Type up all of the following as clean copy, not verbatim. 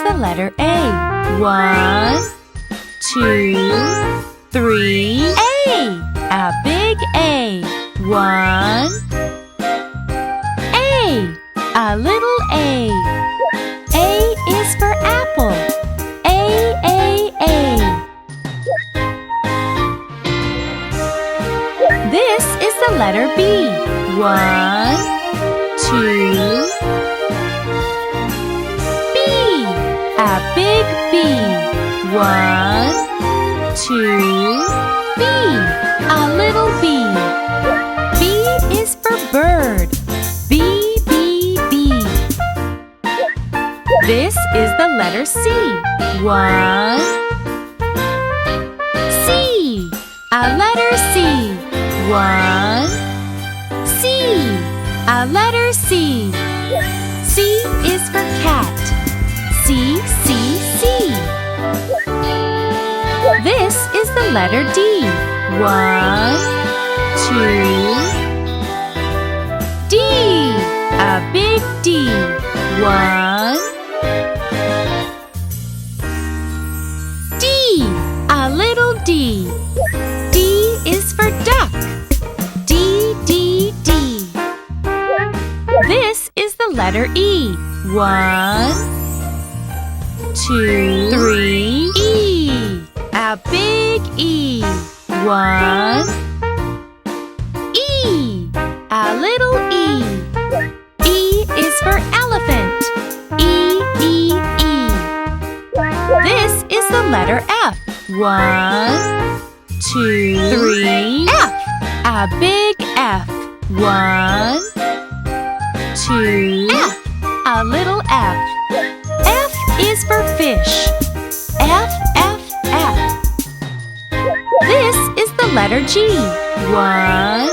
the letter A. 1, 2, 3, A! A big A. 1, A! A little A. A is for apple. A, A, A. This is the letter B. 1, 2, B. A big B. 1, 2, B. A little B. B is for bird. B, B, B. This is the letter C. 1, C. A letter C. 1, C. A letter C. C is for cat. C, C, C. This is the letter D. 1, 2, D. A big D. 1, D. A little D. D is for duck. D, D, D. This is the letter E. 1, 2, 3, E. A big E. 1, E. A little E. E is for elephant. E, E, E. This is the letter F. 1, 2, 3, F. A big F. 1, 2, F. A little F. F is for fish. F, F, F. This is the letter G. 1,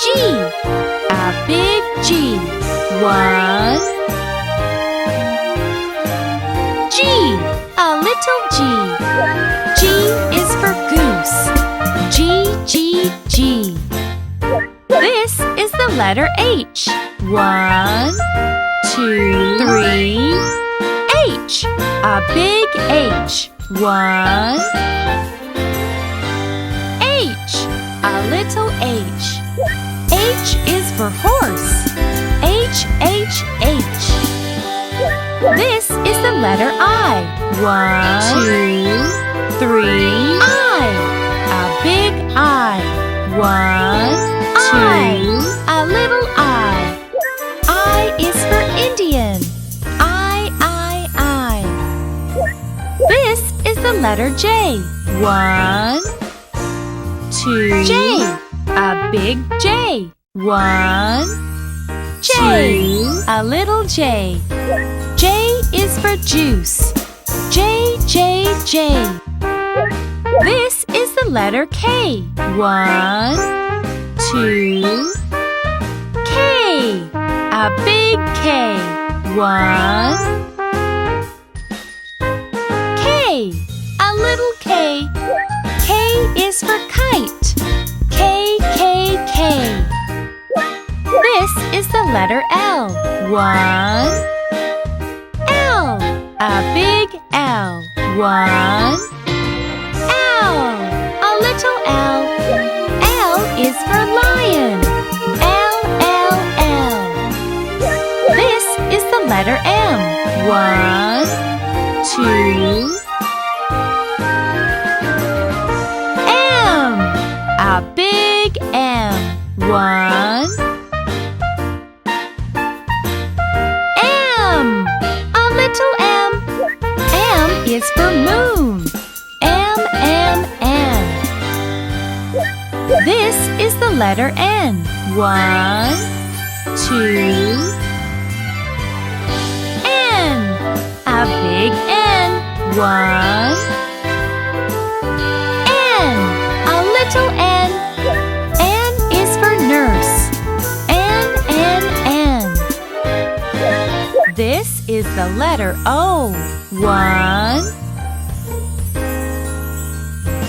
G. A big G. 1, G. A little G. G is for goose. G, G, G. This is the letter H. 1, 2, 3, H. A big H. 1, H. A little H. H is for horse. H, H, H. This is the letter I. 1, 2, 3, I. A big I. 1, 2, a little I. I is for Indian. I. This is the letter J. 1, 2, J. A big J. 1, J. A little J. J is for juice. J, J, J. This is the letter K. 1, 2, K. A big K. 1, K. A little K. K is for kite. K, K, K. This is the letter L. 1, L. A big L. 1, L. A little L. L is for lion. L, L, L. This is the letter M. 1, 2, M. A big M. 1, M. A little M. M is for moon. M, M, M. This is the letter N. 1, 2, N. A big N. 1, N. A little N. N is for nurse. N, N, N. This is the letter O. 1,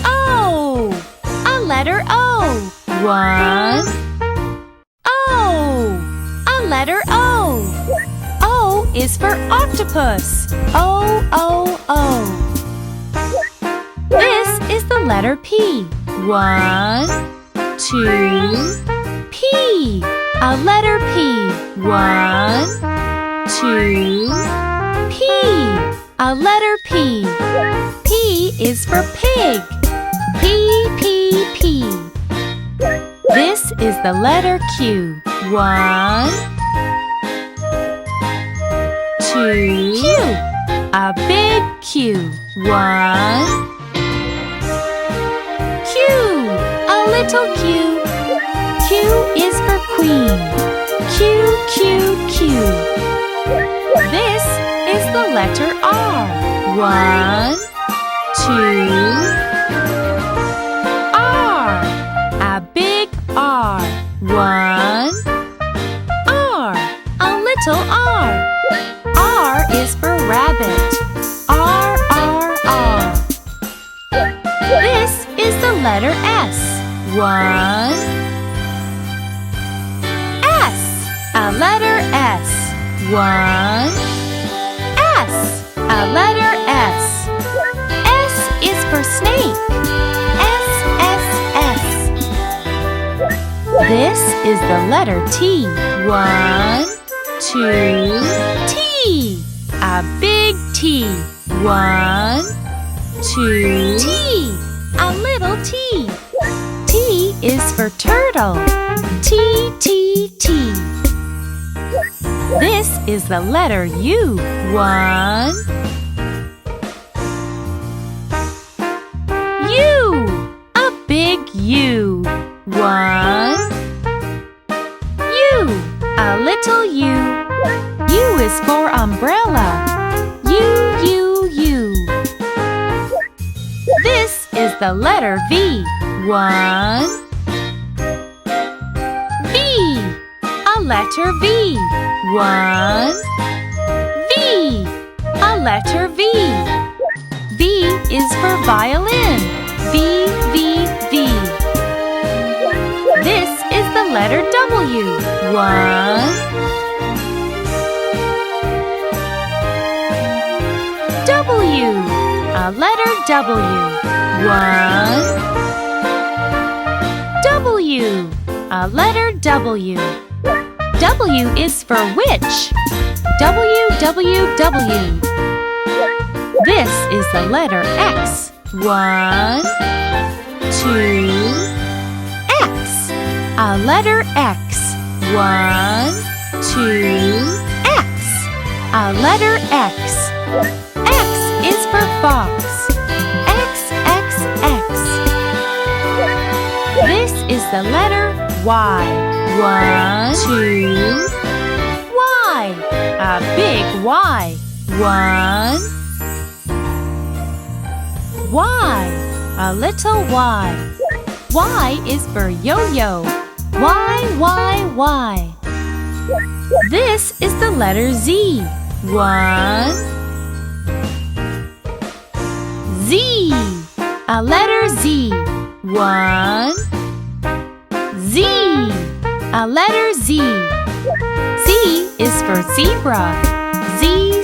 O. A letter O. 1, O. A letter O. is for octopus. O. This is the letter P. 1, 2, P. A letter P. 1, 2, P. A letter P. P is for pig. P. This is the letter Q. 1, 2, Q. A big Q. 1, Q. A little Q. Q is for queen. Q. This is the letter R. 1, 2, R. A big R. 1, R. A little R. R is for rabbit. R. This is the letter S. 1, S. A letter S. 1, S. A letter S. S is for snake. S. This is the letter T. 1, 2, T. A big T. 1, 2, T. A little T. T is for turtle. T. This is the letter U. 1, U. A big U. 1, U. A little U. U is for umbrella. U. This is the letter V. 1, V. A letter V. 1, V. A letter V. V is for violin. V. This is the letter W. 1, W. A letter W. 1, W. A letter W. W is for witch. W. This is the letter X. 1, 2, X. A letter X. 1, 2, X. A letter X. X is for fox. X. This is the letter Y. 1, 2, Y. A big Y. 1, Y. A little Y. Y is for yo-yo. Y. This is the letter Z. 1, Z. A letter Z. 1, Z. A letter Z. Z is for zebra. Z.